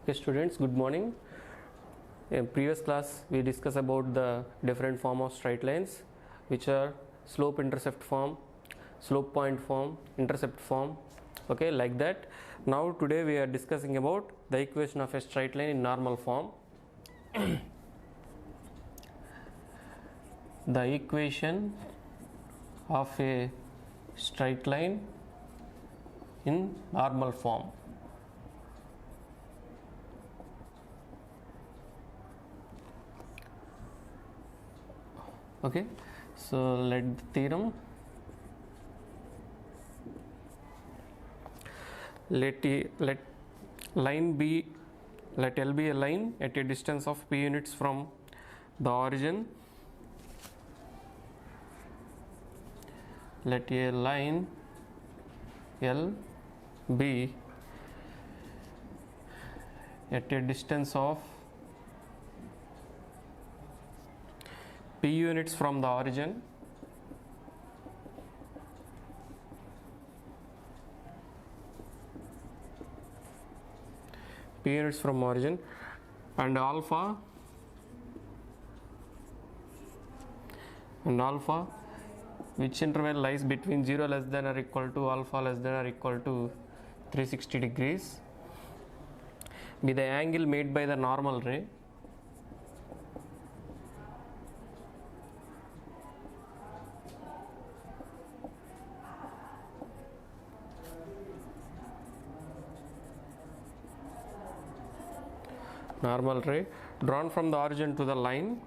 Okay, students, good morning. In previous class we discussed about the different form of straight lines, which are slope intercept form, slope point form, intercept form. Okay, like that. Now today we are discussing about the equation of a straight line in normal form. The equation of a straight line in normal form. Okay, so let the theorem, let line be, let L be a line at a distance of p units from the origin. Let a line L be at a distance of p units from the origin. P units from origin, and alpha which interval lies between 0 less than or equal to alpha less than or equal to 360 degrees, be the angle made by the normal ray. Normal ray drawn from the origin to the line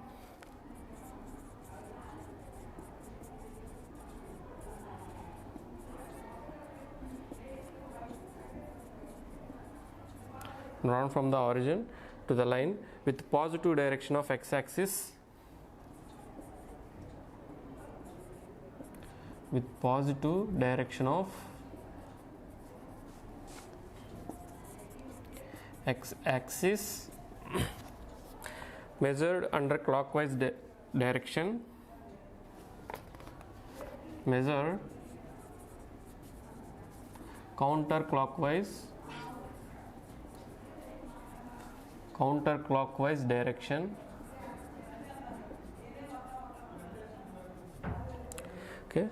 with positive direction of x-axis, measured under clockwise direction, measure counterclockwise direction. Okay,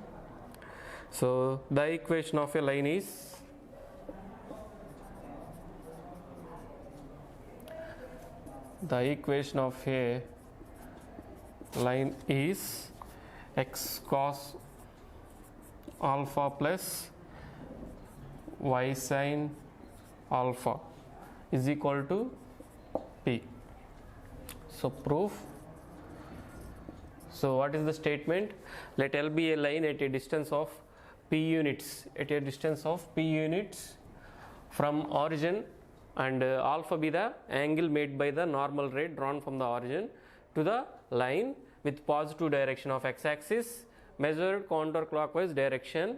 so the equation of a line is x cos alpha plus y sin alpha is equal to p. So proof. So what is the statement? Let L be a line at a distance of p units from origin, and alpha be the angle made by the normal ray drawn from the origin to the line with positive direction of x-axis, measured counterclockwise direction.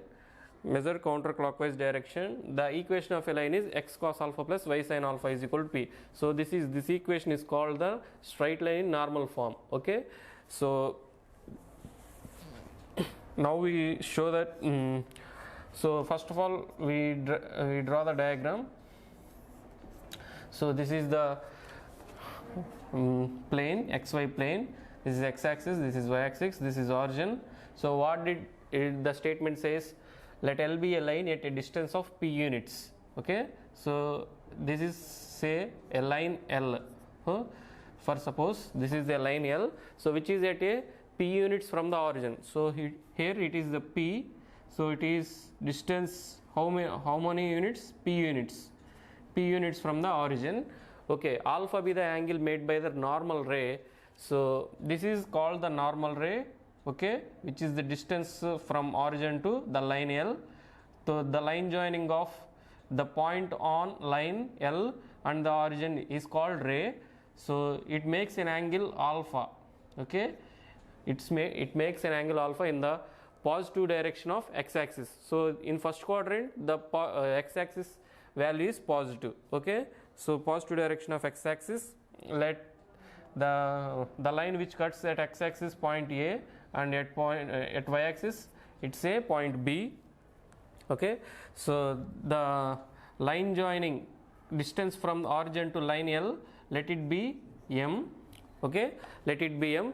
The equation of a line is x cos alpha plus y sin alpha is equal to p. So this equation is called the straight line in normal form. Okay, so now we show that. So first of all we draw the diagram. So this is the plane, xy plane. This is x-axis, this is y-axis, this is origin. So what the statement says? Let L be a line at a distance of p units. Okay, so this is, say, a line L. For suppose this is a line L, so which is at a p units from the origin. So here it is the p. So it is distance, how many units? P units from the origin. Okay, alpha be the angle made by the normal ray. So this is called the normal ray. Okay, which is the distance from origin to the line L. So the line joining of the point on line L and the origin is called ray. So it makes an angle alpha. Okay, it makes an angle alpha in the positive direction of x-axis. So in first quadrant the x-axis value is positive. Okay, so positive direction of x-axis. Let the line which cuts at x-axis point A, and at y-axis it's a point B. Okay, so the line joining distance from origin to line L, let it be m. Okay, let it be m.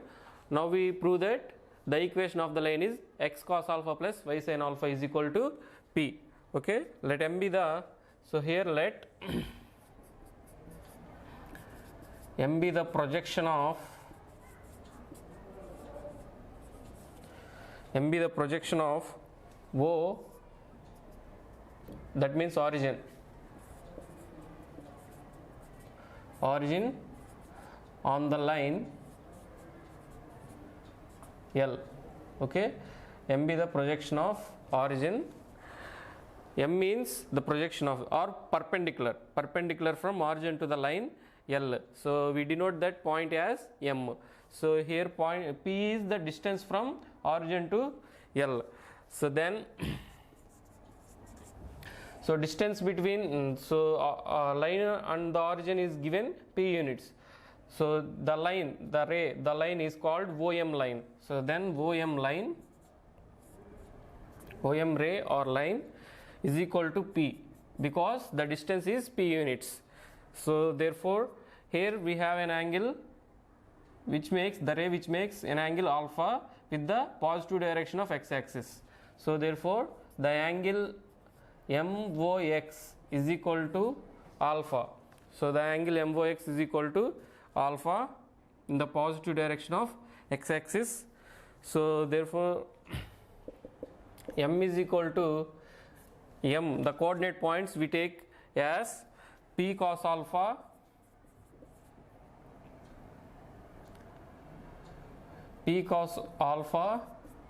Now we prove that the equation of the line is x cos alpha plus y sin alpha is equal to p. Okay, let m be the, so here let m be the projection of O, that means origin on the line L. Okay, m be the projection of origin. M means the projection of or perpendicular from origin to the line L. So we denote that point as m. So here point P is the distance from origin to L. So then so distance between line and the origin is given p units. So the line is called OM line. So then OM ray or line is equal to p because the distance is p units. So therefore here we have an angle which makes an angle alpha with the positive direction of x-axis. So therefore the angle MOX is equal to alpha. So the angle MOX is equal to alpha in the positive direction of x-axis. So therefore m is equal to m, the coordinate points we take as p cos alpha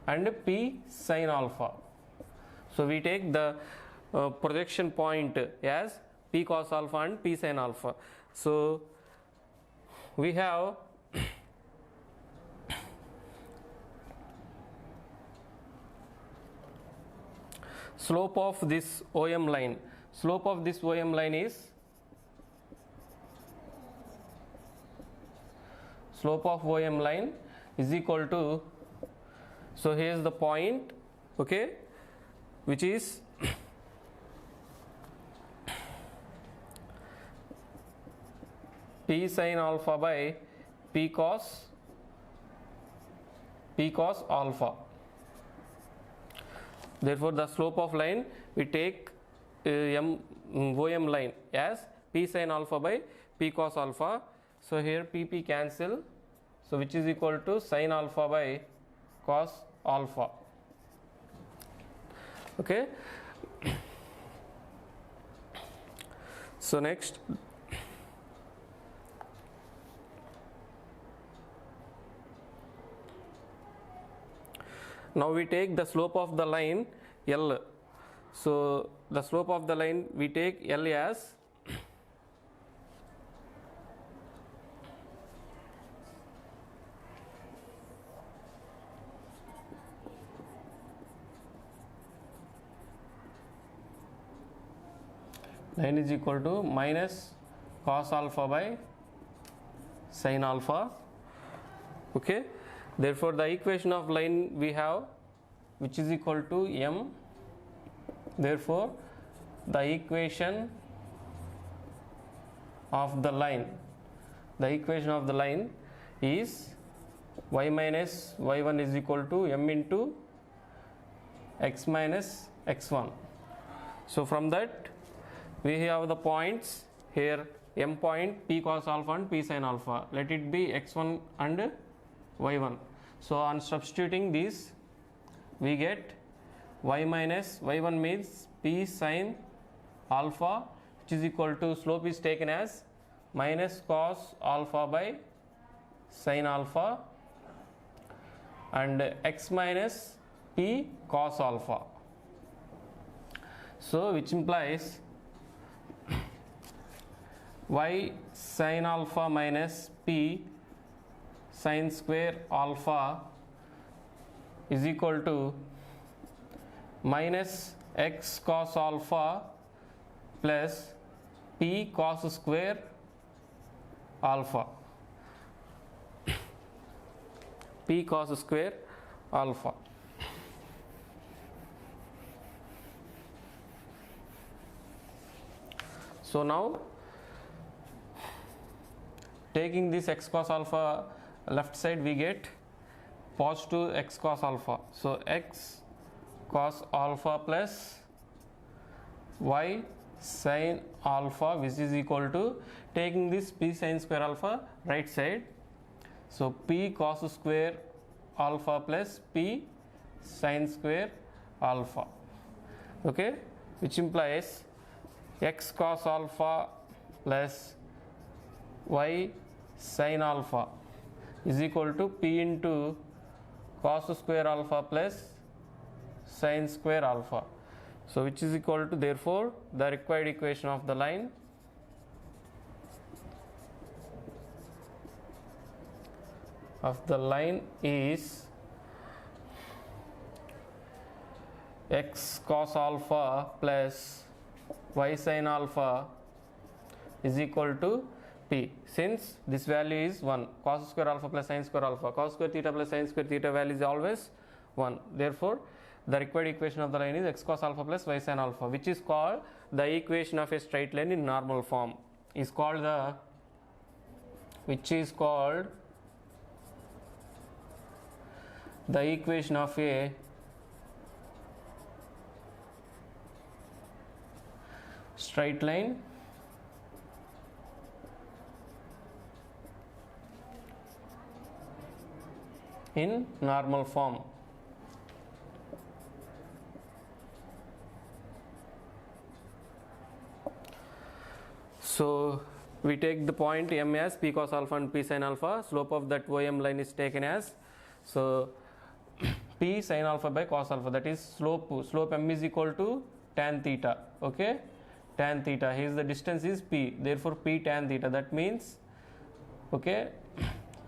and p sin alpha. So we take the projection point as p cos alpha and p sin alpha. So we have slope of this OM line. Slope of this OM line is equal to, so here is the point, okay, which is p sin alpha by p cos alpha. Therefore the slope of line we take OM line as p sin alpha by p cos alpha. So here p cancel, so which is equal to sin alpha by cos alpha. Okay, so next now we take the slope of the line L. So the slope of the line we take L as line is equal to minus cos alpha by sin alpha. Okay, therefore the equation of line we have which is equal to m. Therefore the equation of the line is y minus y1 is equal to m into x minus x1. So from that we have the points here, m point p cos alpha and p sin alpha, let it be x1 and y1. So on substituting these we get y minus y1 means p sin alpha, which is equal to, slope is taken as minus cos alpha by sin alpha, and x minus p cos alpha. So which implies y sin alpha minus p sin square alpha is equal to minus x cos alpha plus p cos square alpha, p cos square alpha. So now taking this x cos alpha left side, we get positive x cos alpha. So x cos alpha plus y sin alpha, which is equal to, taking this p sin square alpha right side, so p cos square alpha plus p sin square alpha, okay, which implies x cos alpha plus y sin alpha is equal to p into cos square alpha plus sin square alpha. So which is equal to, therefore the required equation of the line is x cos alpha plus y sin alpha is equal to p. Since this value is 1, cos square alpha plus sin square alpha, cos square theta plus sin square theta value is always 1. Therefore the required equation of the line is x cos alpha plus y sin alpha, which is called the equation of a straight line in normal form, is called the equation of a straight line in normal form. So we take the point M as p cos alpha and p sin alpha. Slope of that OM line is taken as, so p sin alpha by cos alpha, that is slope M is equal to tan theta, okay, tan theta. Here the distance is p, therefore p tan theta, that means, okay,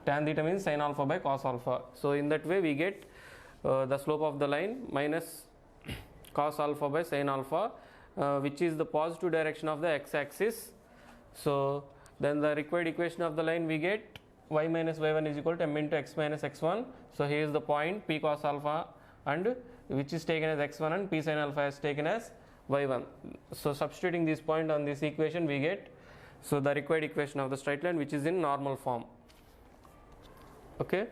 tan theta means sin alpha by cos alpha. So in that way we get the slope of the line minus cos alpha by sin alpha, which is the positive direction of the x-axis. So then the required equation of the line, we get y minus y1 is equal to m into x minus x1. So here is the point p cos alpha, and which is taken as x1, and p sin alpha is taken as y1. So substituting this point on this equation, we get, so the required equation of the straight line, which is in normal form, okay.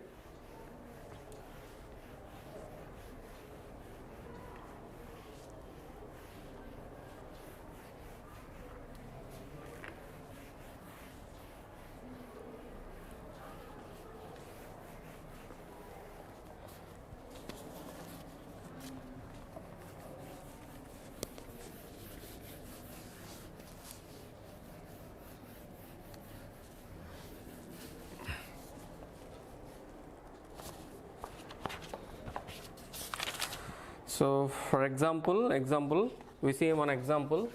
So for example, we see one example.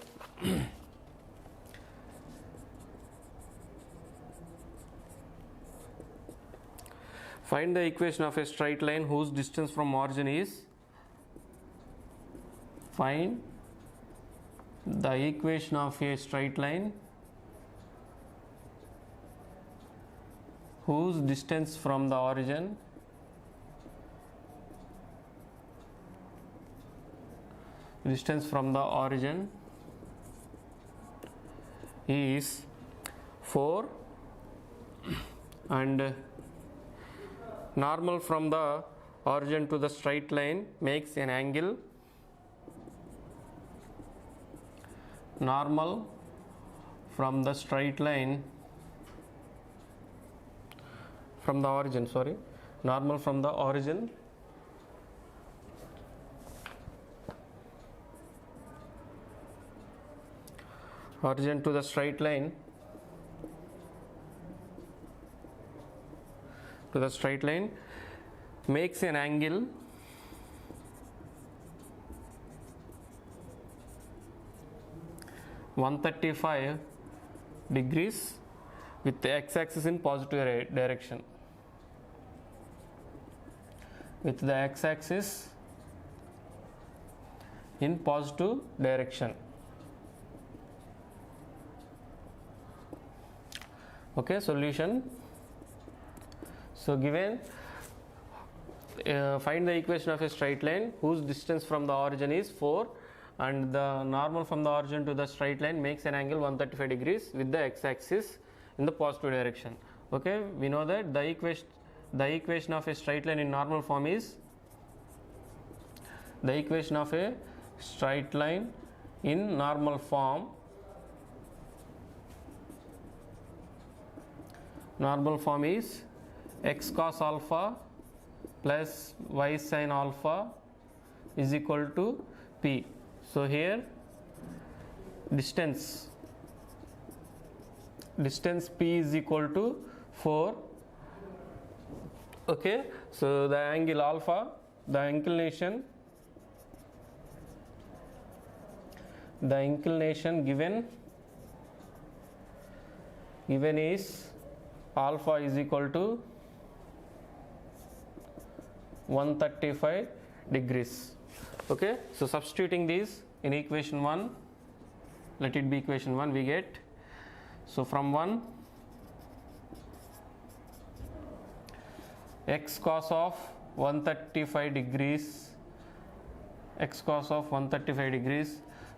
Find the equation of a straight line whose distance from origin is, find the equation of a straight line whose distance from the origin is 4, and normal from the origin to the straight line makes an angle, normal from the straight line from the origin, normal from the origin to the straight line makes an angle (135 degrees) with the x-axis in positive direction. With the x-axis in positive direction. Okay, solution. So given, find the equation of a straight line whose distance from the origin is 4, and the normal from the origin to the straight line makes an angle 135 degrees with the x-axis in the positive direction. Okay, we know that the equation of a straight line in normal form is the equation of a straight line in normal form is x cos alpha plus y sin alpha is equal to p. So here distance p is equal to 4. Okay, so the angle alpha, the inclination given is alpha is equal to 135 degrees. Okay, so substituting these in equation 1, let it be equation 1, we get, so from 1, x cos of 135 degrees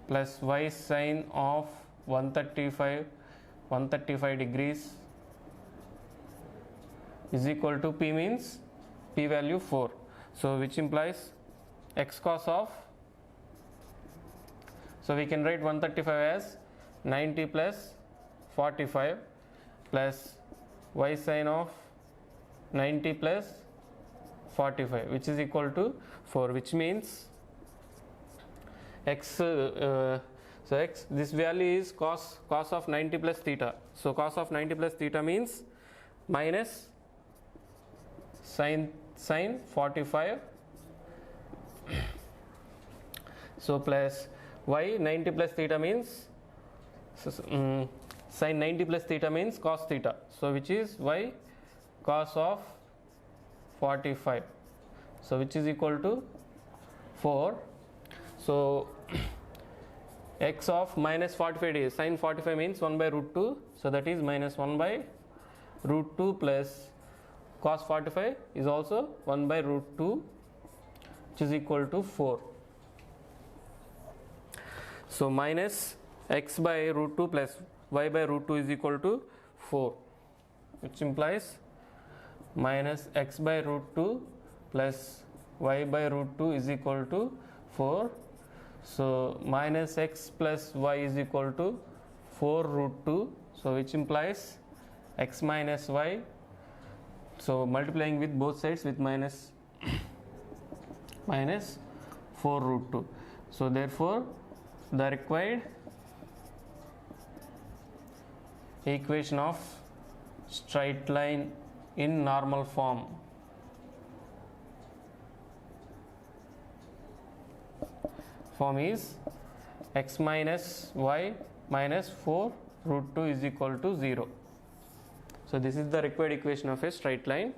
plus y sin of 135 degrees is equal to p, means p value 4. So which implies x cos of, so we can write 135 as 90 plus 45 plus y sin of 90 plus 45, which is equal to 4, which means x, so x, this value is cos of 90 plus theta. So cos of 90 plus theta means minus sin 45, so plus y 90 plus theta means sin 90 plus theta means cos theta, so which is y cos of 45, so which is equal to 4. So x of minus 45 is sin 45 means 1 by root 2, so that is minus 1 by root 2 plus cos 45 is also 1 by root 2, which is equal to 4. So minus x by root 2 plus y by root 2 is equal to 4, which implies minus x by root 2 plus y by root 2 is equal to 4. So minus x plus y is equal to 4 root 2, so which implies x minus y, so multiplying with both sides with minus 4 root 2. So therefore the required equation of straight line in normal form is x minus y minus 4 root 2 is equal to 0. So this is the required equation of a straight line,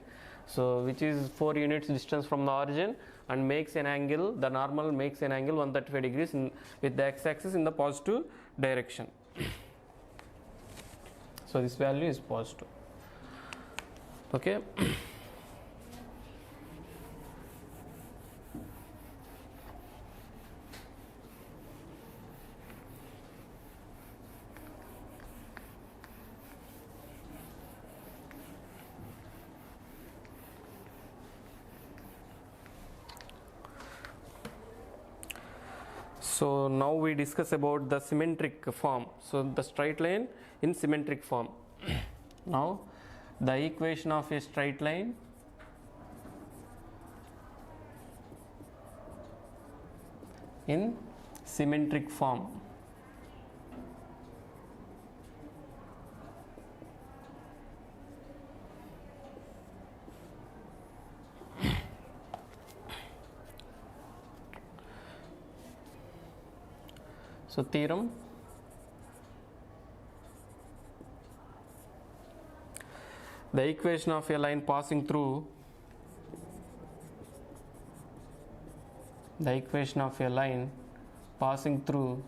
so which is 4 units distance from the origin and makes an angle, the normal makes an angle 135 degrees with the x-axis in the positive direction. So this value is positive. Okay. So now we discuss about the symmetric form. So the straight line in symmetric form. Now the equation of a straight line in symmetric form. So theorem, the equation of a line passing through the equation of a line passing through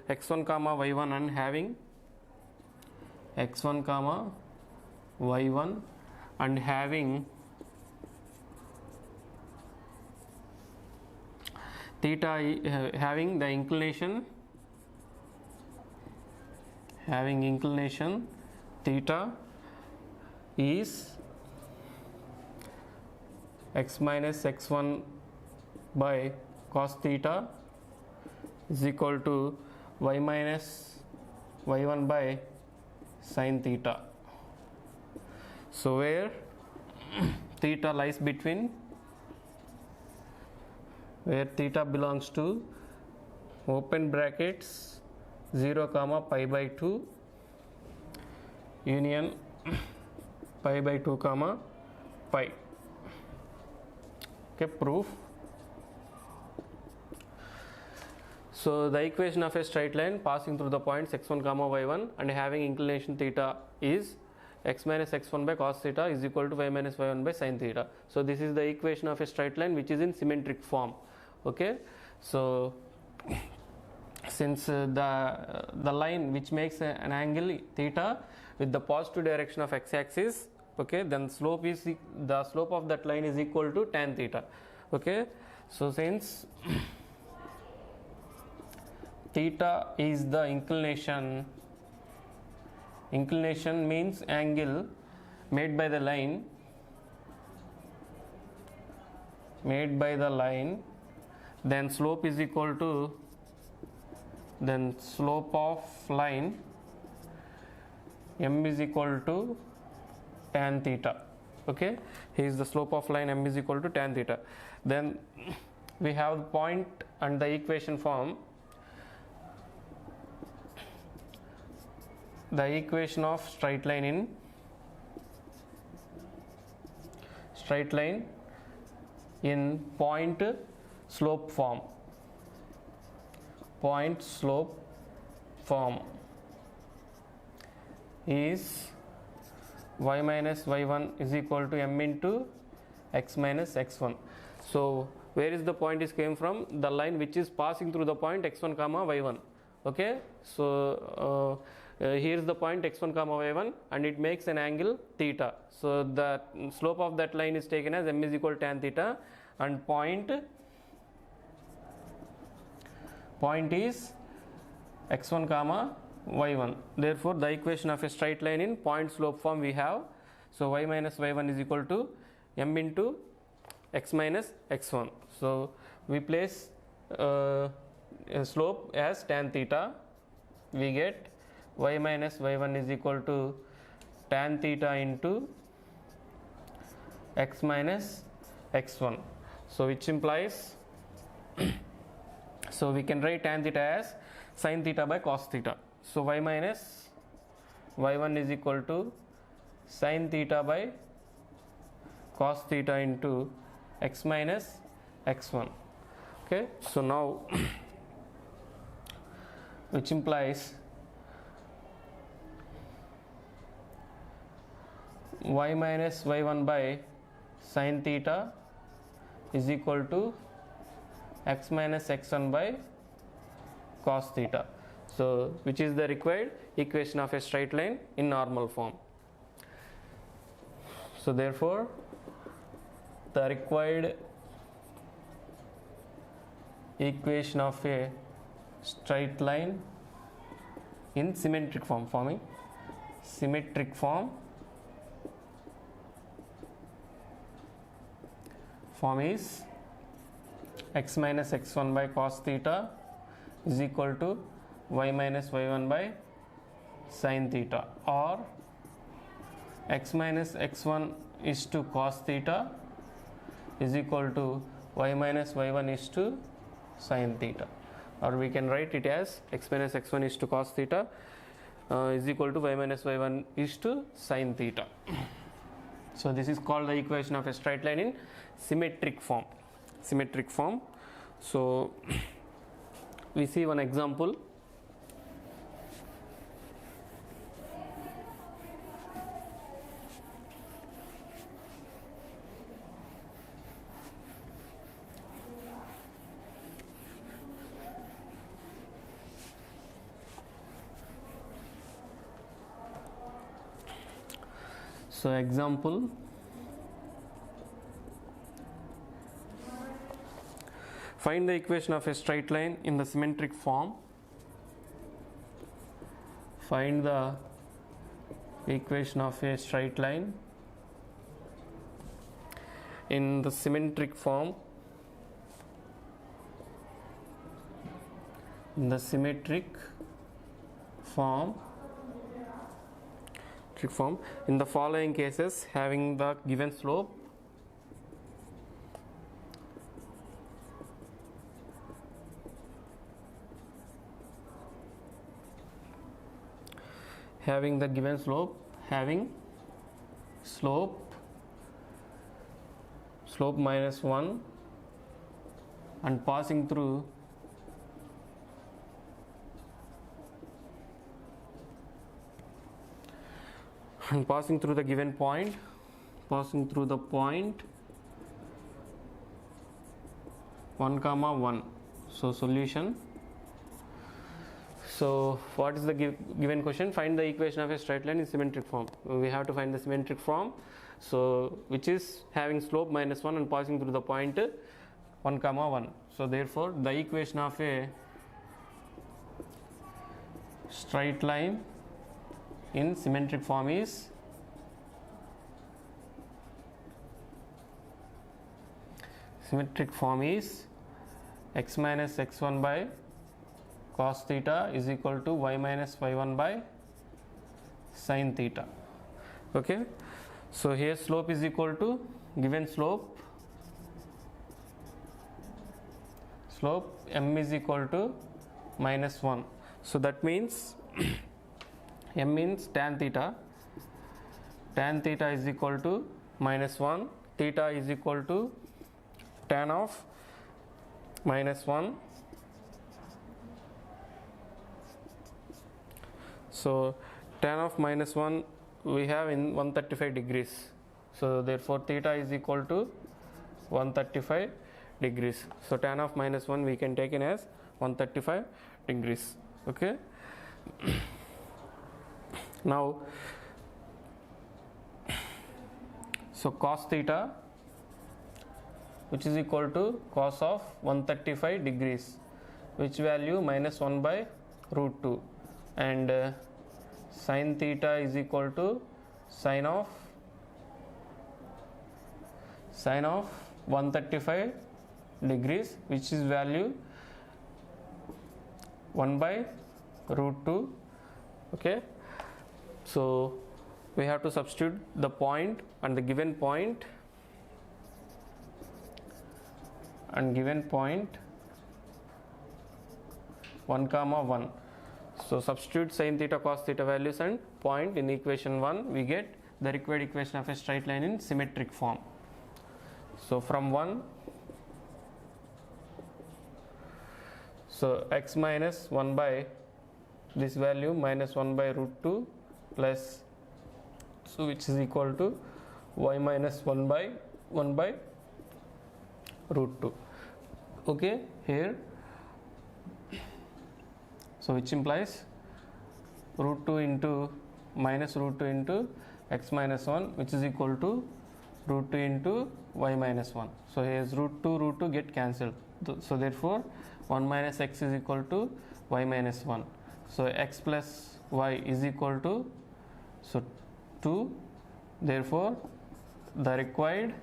x1 comma y1 and having x1 comma y1 and having theta having the inclination theta is x minus x1 by cos theta is equal to y minus y1 by sin theta. So where theta lies between, where theta belongs to open brackets 0 comma pi by 2 union pi by 2 comma pi. Okay, proof. So the equation of a straight line passing through the points x1 comma y1 and having inclination theta is x minus x1 by cos theta is equal to y minus y1 by sin theta. So this is the equation of a straight line which is in symmetric form. Okay, so since the line which makes an angle theta with the positive direction of x-axis, okay, then the slope of that line is equal to tan theta. Okay, so since theta is the inclination means angle made by the line, then slope is equal to, then slope of line m is equal to tan theta. Okay, here is the slope of line m is equal to tan theta. Then we have the point and the equation form. The equation of straight line in point slope form. Point slope form is y minus y1 is equal to m into x minus x1. So where is the point is came from? The line which is passing through the point x1 comma y1. Okay, so here is the point x1 comma y1 and it makes an angle theta. So the slope of that line is taken as m is equal to tan theta, and point is x1 comma y1. Therefore the equation of a straight line in point slope form we have. So y minus y1 is equal to m into x minus x1. So we place slope as tan theta. We get y minus y1 is equal to tan theta into x minus x1. So which implies so we can write tan theta as sin theta by cos theta. So y minus y1 is equal to sin theta by cos theta into x minus x1. Okay, so now which implies y minus y1 by sin theta is equal to x minus x1 by cos theta. So which is the required equation of a straight line in normal form. So therefore the required equation of a straight line in symmetric form, forming symmetric form is x minus x1 by cos theta is equal to y minus y1 by sin theta, or x minus x1 is to cos theta is equal to y minus y1 is to sin theta, or we can write it as x minus x1 is to cos theta is equal to y minus y1 is to sin theta. So this is called the equation of a straight line in symmetric form. So we see one example. So example, Find the equation of a straight line in the symmetric form. Find the equation of a straight line in the symmetric form. In the symmetric form in the following cases having the given slope, having the given slope, having slope -1 and passing through the given point, passing through the point 1, 1. So solution. So what is the given question? Find the equation of a straight line in symmetric form. We have to find the symmetric form, so which is having slope -1 and passing through the point 1, 1. So therefore the equation of a straight line in symmetric form is x minus x1 by cos theta is equal to y minus y1 by sin theta. Okay, so here slope is equal to given slope m is equal to -1. So that means m means tan theta is equal to -1, theta is equal to tan of -1. So tan of -1 we have in 135 degrees, so therefore theta is equal to 135 degrees. So tan of -1 we can take in as 135 degrees. Okay. Now so cos theta, which is equal to cos of 135 degrees, which value -1 by √2, and sin theta is equal to sin of 135 degrees, which is value 1 by √2. Okay, so we have to substitute the point and the given point 1, 1. So substitute sin theta cos theta values and point in equation 1, we get the required equation of a straight line in symmetric form. So from 1, so x minus 1 by this value -1 by √2 plus, so which is equal to y minus 1 by √2. Okay, here, so which implies √2 into -√2 into x minus 1, which is equal to √2 into y minus 1. So here is √2 get cancelled, so therefore 1 minus x is equal to y minus 1. So x plus y is equal to 2. Therefore the required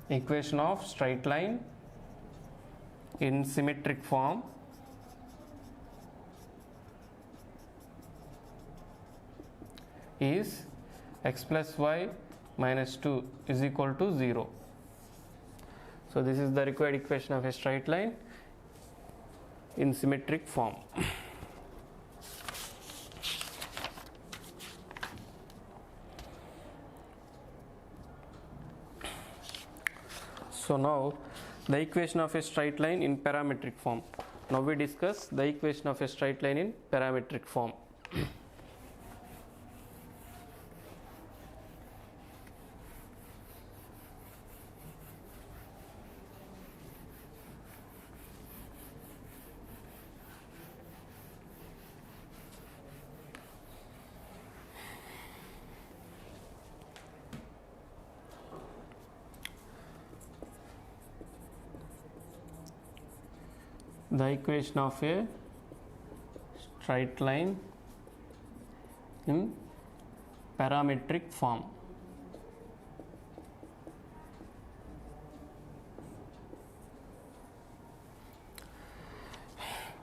equation of straight line in symmetric form is x plus y minus 2 is equal to 0. So this is the required equation of a straight line in symmetric form. So now the equation of a straight line in parametric form. Now we discuss the equation of a straight line in parametric form. the equation of a straight line in parametric form.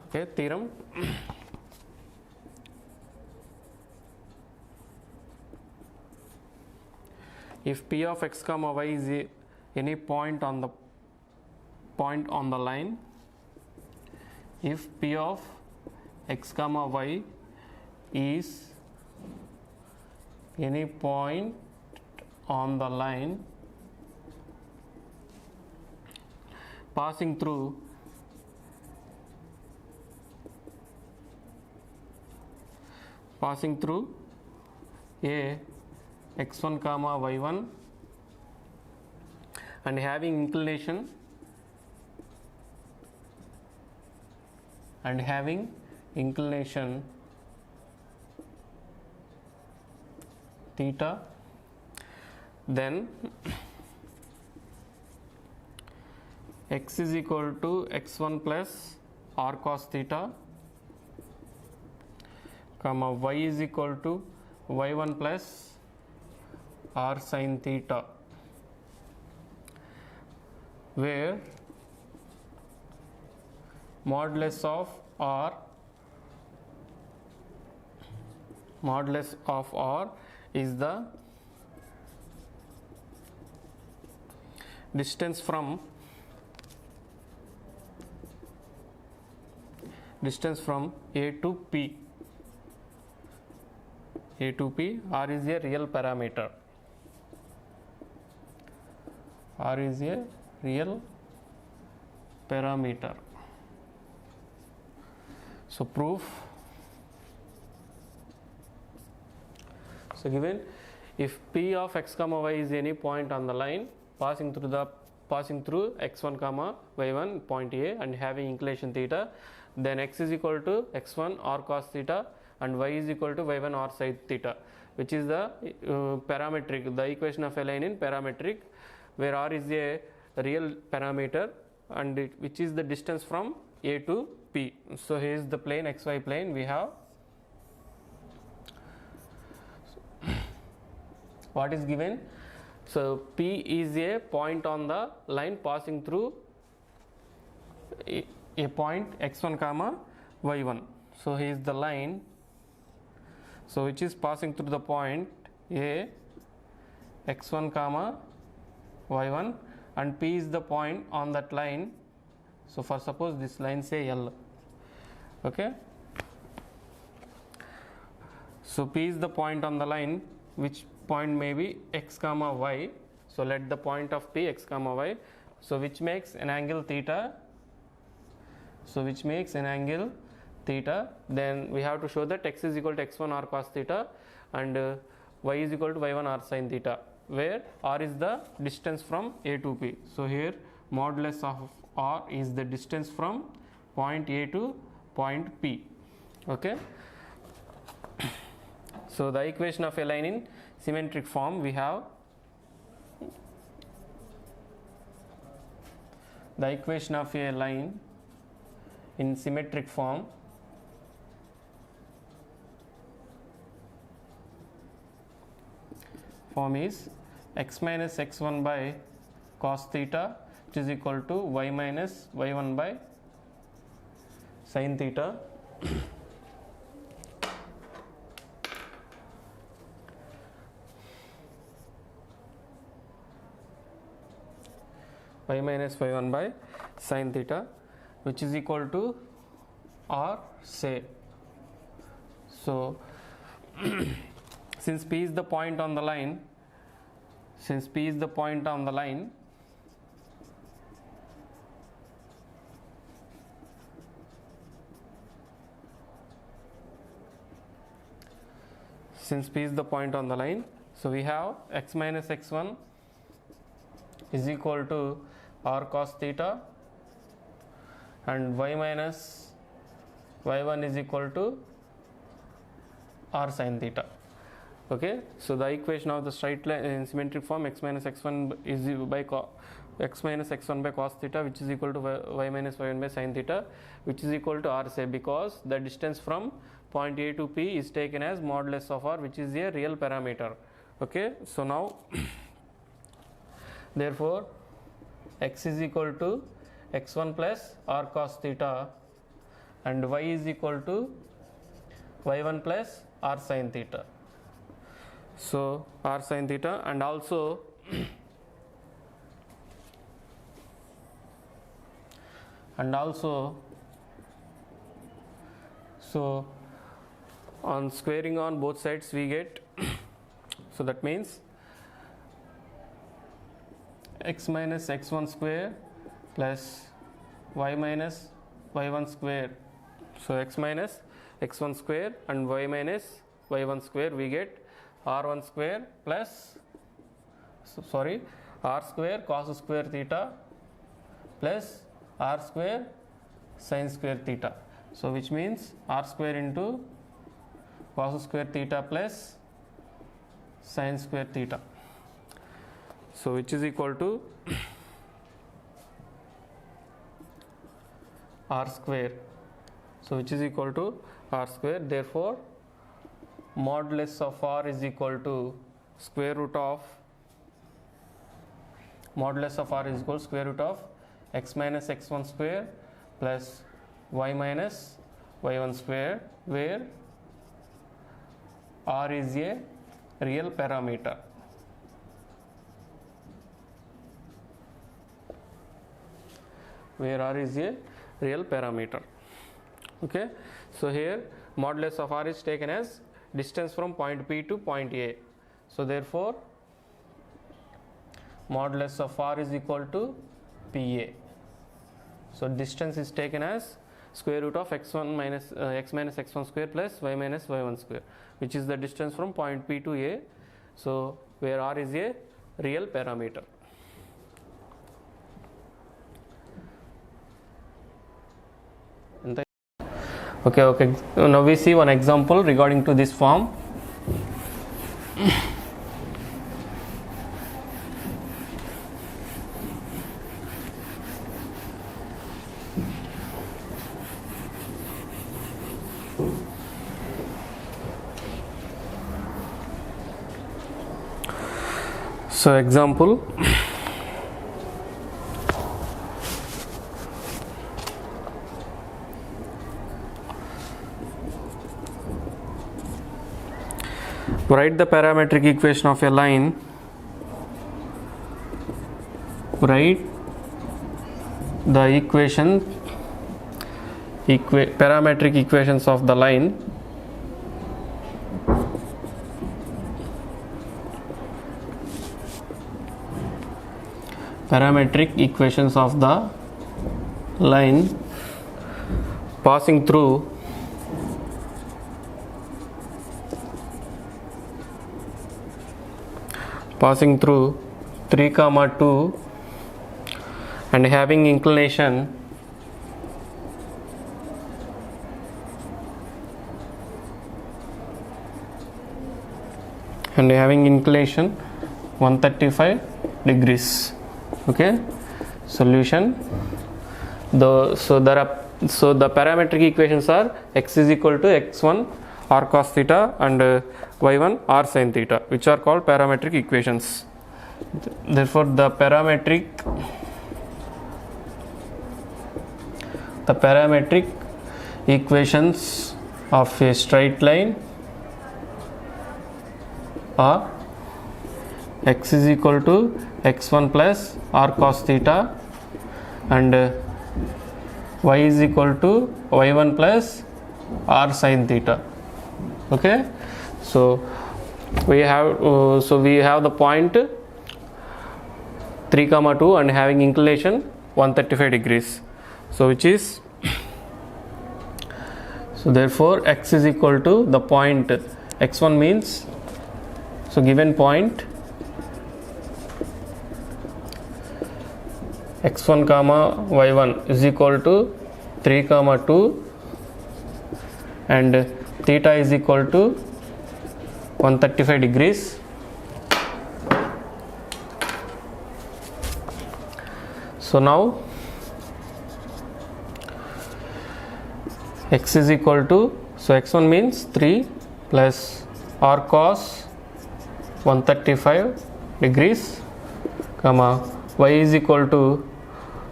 Okay, theorem. If p of x comma y is any point on the line, if p of x comma y is any point on the line passing through a x1 comma y1 and having inclination theta, then x is equal to x1 plus r cos theta, comma y is equal to y1 plus r sin theta, where modulus of r is the distance from A to P. R is a real parameter. So proof. So given if p of x comma y is any point on the line passing through x1 comma y1 point A and having inclination theta, then x is equal to x1 r cos theta and y is equal to y1 r sin theta, which is the parametric, the equation of a line in parametric, where r is a real parameter and which is the distance from A to P. So here is the plane, xy plane we have. What is given? So P is a point on the line passing through a point x1 comma y1. So here is the line, so which is passing through the point A x1 comma y1, and P is the point on that line. So for suppose this line say L. Okay, so P is the point on the line, which point may be x comma y. So let the point of P x comma y, so which makes an angle theta. Then we have to show that x is equal to x1 r cos theta and y is equal to y1 r sin theta, where r is the distance from A to P. So here modulus of r is the distance from point A to point P. Okay, so the equation of a line in symmetric form, we have the equation of a line in symmetric form is x minus x1 by cos theta, which is equal to y minus y1 by sin theta. Y minus y1 by sin theta, which is equal to r say. So since P is the point on the line, since P is the point on the line, so we have x minus x1 is equal to r cos theta and y minus y1 is equal to r sin theta. Okay, so the equation of the straight line in symmetric form x minus x1 is by x minus x1 by cos theta, which is equal to y minus y1 by sin theta, which is equal to r, say, because the distance from point A to P is taken as modulus of r, which is a real parameter. Okay, so now therefore x is equal to x1 plus r cos theta and y is equal to y1 plus r sin theta. So r sin theta, and also so on squaring on both sides we get so that means x minus x1 square plus y minus y1 square. So x minus x1 square and y minus y1 square, we get r1 square plus r square cos square theta plus r square sin square theta. So which means r square into cos square theta plus sin square theta. So which is equal to r square. So which is equal to r square. Therefore modulus of r is equal to square root of x minus x1 square plus y minus y1 square, where r is a real parameter. Okay, so here modulus of r is taken as distance from point P to point A. So therefore modulus of r is equal to PA. So distance is taken as square root of x1 minus x minus x1 square plus y minus y1 square, which is the distance from point P to A. So where r is a real parameter. Okay. Now we see one example regarding to this form. So example, write the parametric equation of a line. Write the parametric equations of the line passing through passing through 3, 2 and having inclination 135 degrees. Okay, solution. So the parametric equations are x is equal to x1 r cos theta and y1 r sin theta, which are called parametric equations. Therefore the parametric equations of a straight line are x is equal to x1 plus r cos theta and y is equal to y1 plus r sin theta. Okay, so we have the point 3, 2 and having inclination 135 degrees. So which is, so therefore x is equal to the point x1 means, so given point x1 comma y1 is equal to 3, 2 and theta is equal to 135 degrees. So now x is equal to, so x1 means 3 plus r cos 135 degrees, comma y is equal to,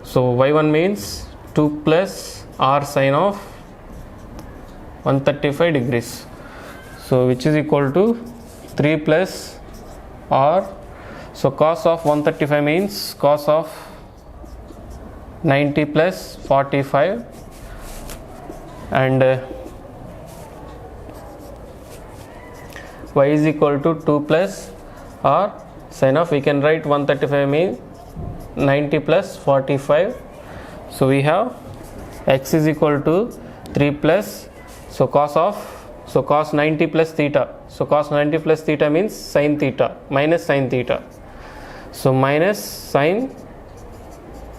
so y1 means 2 plus r sin of 135 degrees, so which is equal to 3 plus r, so cos of 135 means cos of 90 plus 45, and y is equal to 2 plus r sin of, we can write 135 means 90 plus 45, so we have x is equal to 3 plus, so cos 90 plus theta, so cos 90 plus theta means sin theta minus sin theta, so minus sin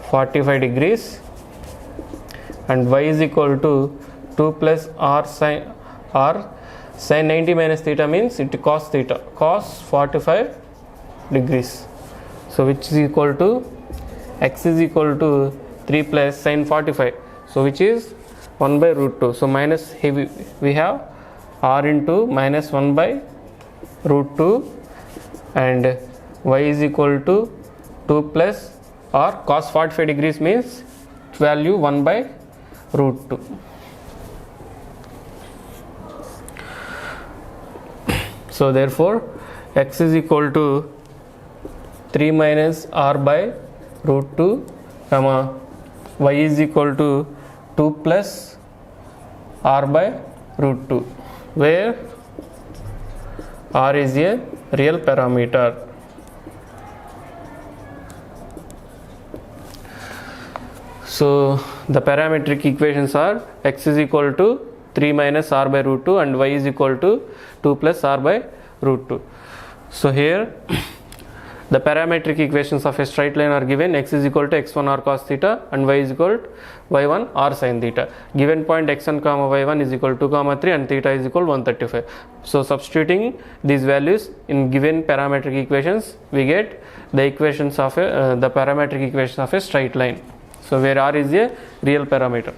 45 degrees, and y is equal to 2 plus r sin 90 minus theta means it cos theta, cos 45 degrees, so which is equal to, x is equal to 3 plus sin 45, so which is 1 by root 2, so minus here we have r into minus 1 by root 2, and y is equal to 2 plus r cos 45 degrees means value 1 by root 2. So therefore x is equal to 3 minus r by root 2, comma y is equal to 2 plus r by root 2, where r is a real parameter. So the parametric equations are x is equal to 3 minus r by root 2 and y is equal to 2 plus r by root 2. So here the parametric equations of a straight line are given, x is equal to x1 r cos theta and y is equal to y1 r sin theta. Given point x1 comma y1 is equal to 2 comma 3 and theta is equal to 135. So substituting these values in given parametric equations, we get the equations of the parametric equations of a straight line. So where r is a real parameter.